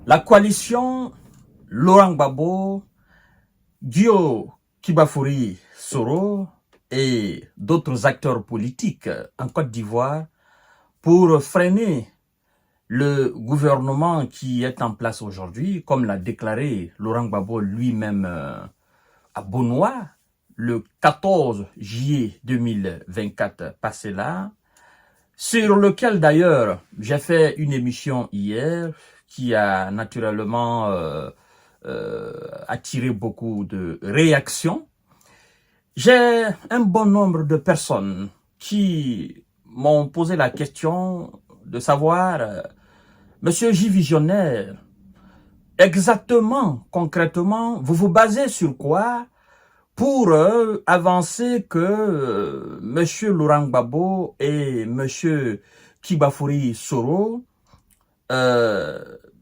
La coalition Laurent Gbagbo, Guillaume Kibafori Soro et d'autres acteurs politiques en Côte d'Ivoire pour freiner le gouvernement qui est en place aujourd'hui, comme l'a déclaré Laurent Gbagbo lui-même à Beaunois le 14 juillet 2024 passé là, sur lequel d'ailleurs j'ai fait une émission hier qui a naturellement attiré beaucoup de réactions. J'ai un bon nombre de personnes qui m'ont posé la question de savoir, Monsieur J. Visionnaire, exactement, concrètement, vous vous basez sur quoi pour avancer que Monsieur Laurent Gbagbo et Monsieur Kibafori Soro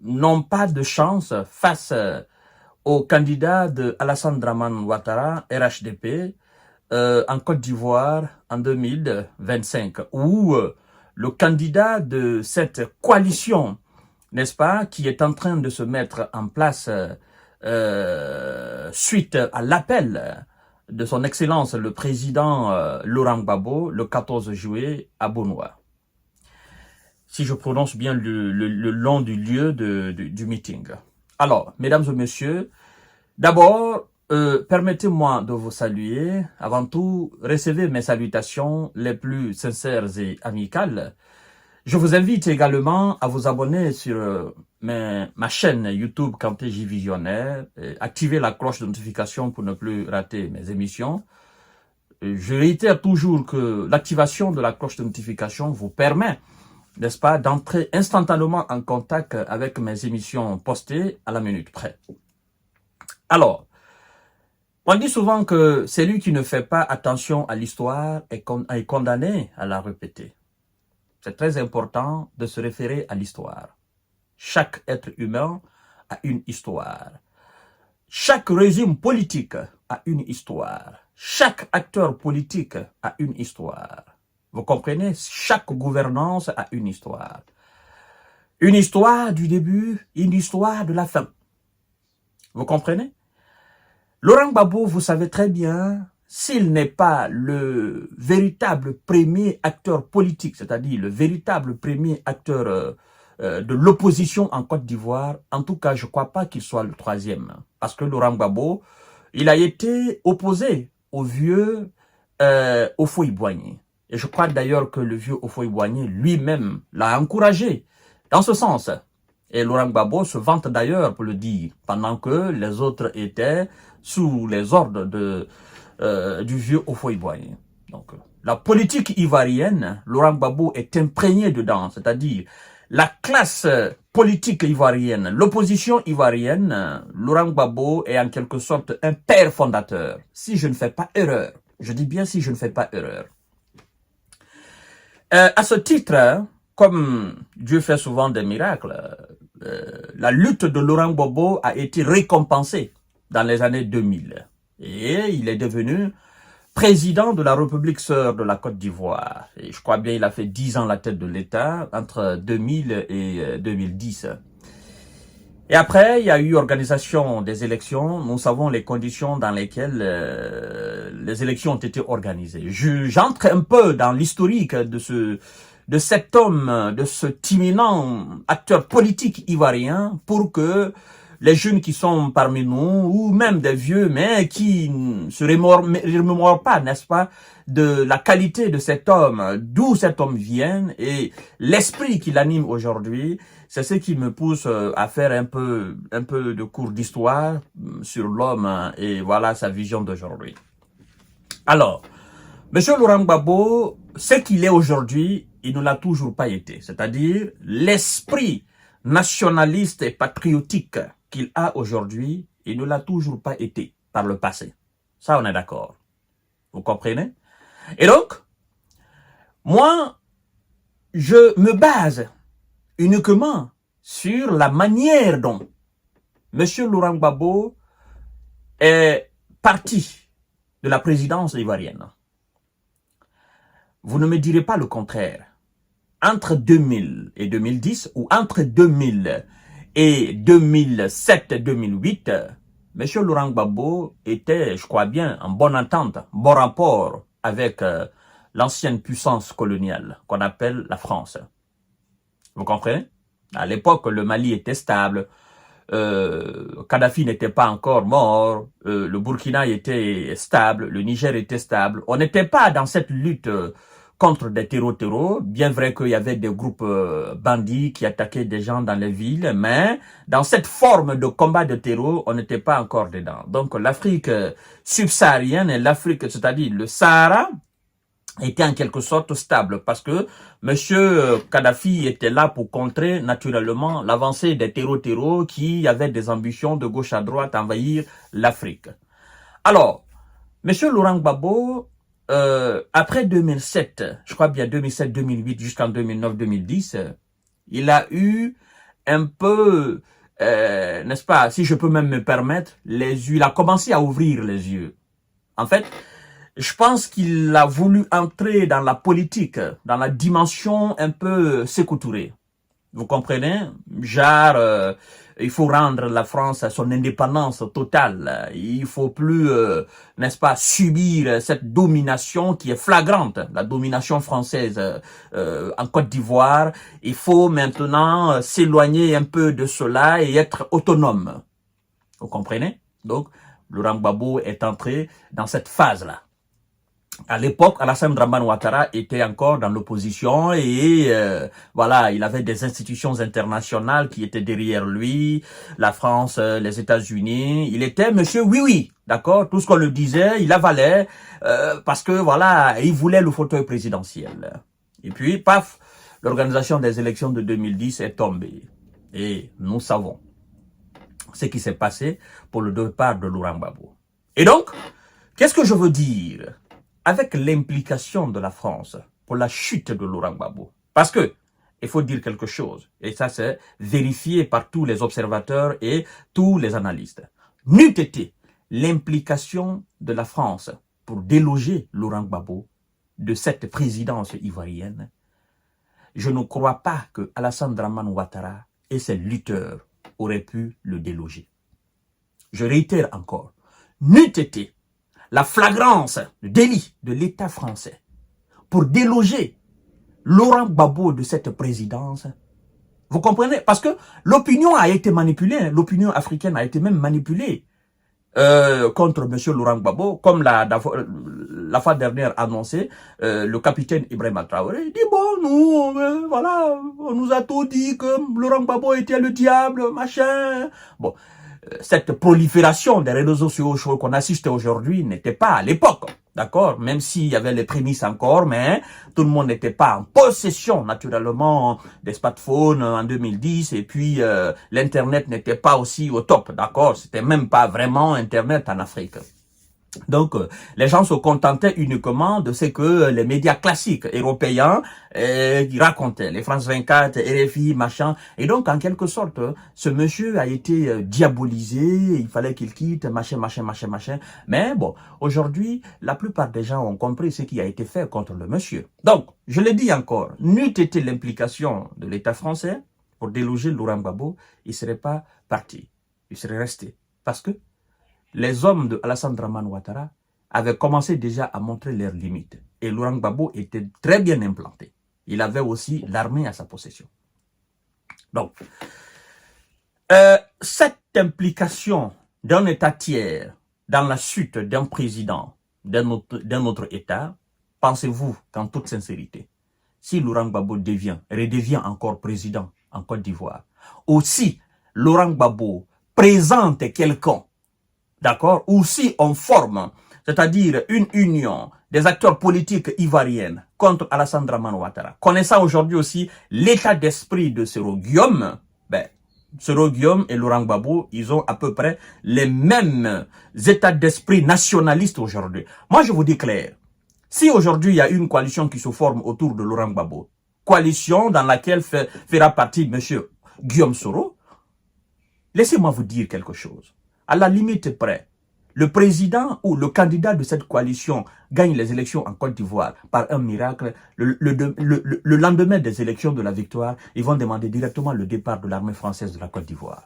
n'ont pas de chance face au candidat de Alassane Dramane Ouattara, RHDP, en Côte d'Ivoire en 2025, où le candidat de cette coalition, n'est-ce pas, qui est en train de se mettre en place suite à l'appel de son Excellence le Président Laurent Gbagbo le 14 juillet à Beaunois. Si je prononce bien le nom du lieu du meeting. Alors, mesdames et messieurs, d'abord, permettez-moi de vous saluer. Avant tout, recevez mes salutations les plus sincères et amicales. Je vous invite également à vous abonner sur ma chaîne YouTube Kanté J Visionnaire, activer la cloche de notification pour ne plus rater mes émissions. Je réitère toujours que l'activation de la cloche de notification vous permet, n'est-ce pas, d'entrer instantanément en contact avec mes émissions postées à la minute près. Alors, on dit souvent que celui qui ne fait pas attention à l'histoire est condamné à la répéter. C'est très important de se référer à l'histoire. Chaque être humain a une histoire. Chaque régime politique a une histoire. Chaque acteur politique a une histoire. Vous comprenez? Chaque gouvernance a une histoire. Une histoire du début, une histoire de la fin. Vous comprenez? Laurent Gbagbo, vous savez très bien, s'il n'est pas le véritable premier acteur politique, c'est-à-dire le véritable premier acteur de l'opposition en Côte d'Ivoire, en tout cas, je ne crois pas qu'il soit le troisième. Parce que Laurent Gbagbo, il a été opposé au vieux Houphouët-Boigny. Et je crois d'ailleurs que le vieux Houphouët-Boigny lui-même l'a encouragé dans ce sens. Et Laurent Gbagbo se vante d'ailleurs pour le dire, pendant que les autres étaient sous les ordres du vieux Houphouët-Boigny. Donc, la politique ivoirienne, Laurent Gbagbo est imprégné dedans, c'est-à-dire la classe politique ivoirienne, l'opposition ivoirienne, Laurent Gbagbo est en quelque sorte un père fondateur, si je ne fais pas erreur. Je dis bien si je ne fais pas erreur. À ce titre, comme Dieu fait souvent des miracles, la lutte de Laurent Gbagbo a été récompensée dans les années 2000. Et il est devenu président de la République sœur de la Côte d'Ivoire. Et je crois bien qu'il a fait 10 ans à la tête de l'État, entre 2000 et 2010. Et après, il y a eu organisation des élections. Nous savons les conditions dans lesquelles les élections ont été organisées. J'entre un peu dans l'historique de cet homme, de cet imminent acteur politique ivoirien, pour que les jeunes qui sont parmi nous, ou même des vieux, mais qui ne se remémorent pas, n'est-ce pas, de la qualité de cet homme, d'où cet homme vient, et l'esprit qui l'anime aujourd'hui, c'est ce qui me pousse à faire un peu de cours d'histoire sur l'homme, et voilà sa vision d'aujourd'hui. Alors, Monsieur Laurent Gbagbo, ce qu'il est aujourd'hui, il ne l'a toujours pas été. C'est-à-dire, l'esprit nationaliste et patriotique qu'il a aujourd'hui, il ne l'a toujours pas été par le passé. Ça, on est d'accord. Vous comprenez? Et donc, moi, je me base uniquement sur la manière dont M. Laurent Gbagbo est parti de la présidence ivoirienne. Vous ne me direz pas le contraire. Entre 2000 et 2010 ou entre 2000 et 2007-2008, M. Laurent Gbagbo était, je crois bien, en bonne entente, bon rapport avec l'ancienne puissance coloniale qu'on appelle la France. Vous comprenez? À l'époque, le Mali était stable, Kadhafi n'était pas encore mort, le Burkina était stable, le Niger était stable. On n'était pas dans cette lutte contre des terreaux, bien vrai qu'il y avait des groupes bandits qui attaquaient des gens dans les villes, mais dans cette forme de combat de terreau, on n'était pas encore dedans. Donc l'Afrique subsaharienne et l'Afrique, c'est-à-dire le Sahara, était en quelque sorte stable parce que Monsieur Kadhafi était là pour contrer naturellement l'avancée des terreaux qui avaient des ambitions de gauche à droite à envahir l'Afrique. Alors, Monsieur Laurent Gbagbo, après 2007, je crois bien 2007-2008 jusqu'en 2009-2010, il a eu un peu, n'est-ce pas, si je peux même me permettre, les yeux, il a commencé à ouvrir les yeux. En fait, je pense qu'il a voulu entrer dans la politique, dans la dimension un peu Sékou Touré. Vous comprenez? Genre, il faut rendre la France à son indépendance totale. Il faut plus, n'est-ce pas, subir cette domination qui est flagrante, la domination française en Côte d'Ivoire. Il faut maintenant s'éloigner un peu de cela et être autonome. Vous comprenez? Donc, Laurent Gbagbo est entré dans cette phase-là. À l'époque, Alassane Dramane Ouattara était encore dans l'opposition et voilà, il avait des institutions internationales qui étaient derrière lui, la France, les États-Unis. Il était monsieur oui, d'accord, tout ce qu'on le disait, il avalait parce que voilà, il voulait le fauteuil présidentiel. Et puis, paf, l'organisation des élections de 2010 est tombée. Et nous savons ce qui s'est passé pour le départ de Laurent Gbagbo. Et donc, qu'est-ce que je veux dire avec l'implication de la France pour la chute de Laurent Gbagbo? Parce que, il faut dire quelque chose, et ça c'est vérifié par tous les observateurs et tous les analystes. N'eût été l'implication de la France pour déloger Laurent Gbagbo de cette présidence ivoirienne, je ne crois pas que Alassane Dramane Ouattara et ses lutteurs auraient pu le déloger. Je réitère encore, n'eût été la flagrance, le délit de l'État français pour déloger Laurent Gbagbo de cette présidence. Vous comprenez? Parce que l'opinion a été manipulée, l'opinion africaine a été même manipulée contre M. Laurent Gbagbo, comme la fois dernière annoncé, le capitaine Ibrahima Traoré dit bon, nous, voilà, on nous a tout dit que Laurent Gbagbo était le diable, machin. Bon, cette prolifération des réseaux sociaux qu'on assiste aujourd'hui n'était pas à l'époque, d'accord? Même s'il y avait les prémices encore, mais tout le monde n'était pas en possession, naturellement, des smartphones en 2010, et puis l'Internet n'était pas aussi au top, d'accord? C'était même pas vraiment Internet en Afrique. Donc, les gens se contentaient uniquement de ce que les médias classiques européens racontaient, les France 24, RFI, machin. Et donc, en quelque sorte, ce monsieur a été diabolisé, il fallait qu'il quitte, machin. Mais bon, aujourd'hui, la plupart des gens ont compris ce qui a été fait contre le monsieur. Donc, je le dis encore, n'eût été l'implication de l'État français pour déloger Laurent Gbagbo, il ne serait pas parti, il serait resté. Parce que les hommes de Alassane Dramane Ouattara avaient commencé déjà à montrer leurs limites. Et Laurent Gbagbo était très bien implanté. Il avait aussi l'armée à sa possession. Donc, cette implication d'un État tiers dans la chute d'un président d'un autre État, pensez-vous qu'en toute sincérité, si Laurent Gbagbo redevient encore président en Côte d'Ivoire, ou si Laurent Gbagbo présente quelqu'un, d'accord, ou si on forme, c'est-à-dire une union des acteurs politiques ivoiriens contre Alassane Dramane Ouattara, connaissant aujourd'hui aussi l'état d'esprit de Sero Guillaume, ben, Sero Guillaume et Laurent Gbagbo, ils ont à peu près les mêmes états d'esprit nationalistes aujourd'hui. Moi, je vous dis clair, si aujourd'hui il y a une coalition qui se forme autour de Laurent Gbagbo, coalition dans laquelle fera partie M. Guillaume Soro, laissez-moi vous dire quelque chose. À la limite près, le président ou le candidat de cette coalition gagne les élections en Côte d'Ivoire par un miracle, le lendemain des élections de la victoire, ils vont demander directement le départ de l'armée française de la Côte d'Ivoire.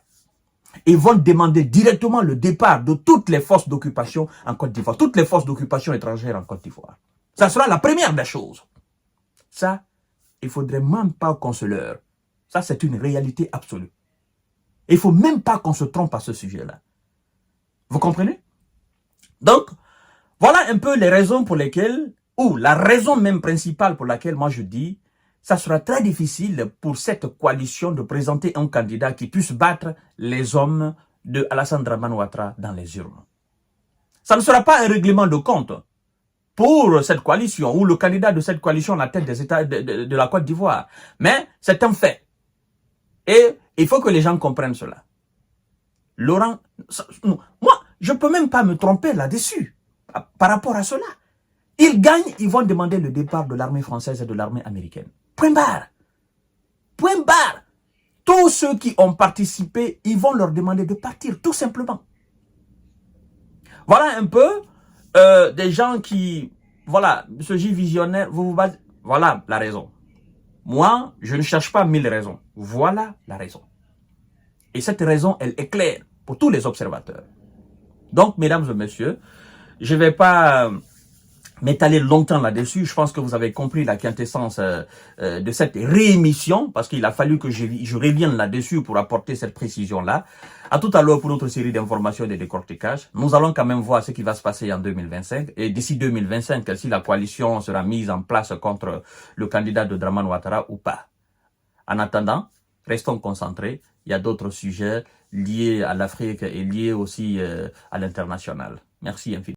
Ils vont demander directement le départ de toutes les forces d'occupation en Côte d'Ivoire, toutes les forces d'occupation étrangères en Côte d'Ivoire. Ça sera la première des choses. Ça, il ne faudrait même pas qu'on se leurre. Ça, c'est une réalité absolue. Il ne faut même pas qu'on se trompe à ce sujet-là. Vous comprenez? Donc, voilà un peu les raisons pour lesquelles, ou la raison même principale pour laquelle moi je dis, ça sera très difficile pour cette coalition de présenter un candidat qui puisse battre les hommes de Alassane Dramane Ouattara dans les urnes. Ça ne sera pas un règlement de compte pour cette coalition ou le candidat de cette coalition à la tête des États de la Côte d'Ivoire. Mais c'est un fait. Et il faut que les gens comprennent cela. Laurent, moi, je ne peux même pas me tromper là-dessus par rapport à cela. Ils gagnent, ils vont demander le départ de l'armée française et de l'armée américaine. Point barre. Point barre. Tous ceux qui ont participé, ils vont leur demander de partir, tout simplement. Voilà un peu des gens qui... Voilà, ce J visionnaire, vous basez... Voilà la raison. Moi, je ne cherche pas 1000 raisons. Voilà la raison. Et cette raison, elle est claire pour tous les observateurs. Donc, mesdames et messieurs, je ne vais pas m'étaler longtemps là-dessus. Je pense que vous avez compris la quintessence de cette réémission, parce qu'il a fallu que je revienne là-dessus pour apporter cette précision-là. À tout à l'heure pour notre série d'informations et de décortiquage. Nous allons quand même voir ce qui va se passer en 2025. Et d'ici 2025, si la coalition sera mise en place contre le candidat de Dramane Ouattara ou pas. En attendant, restons concentrés. Il y a d'autres sujets liés à l'Afrique et liés aussi à l'international. Merci infiniment.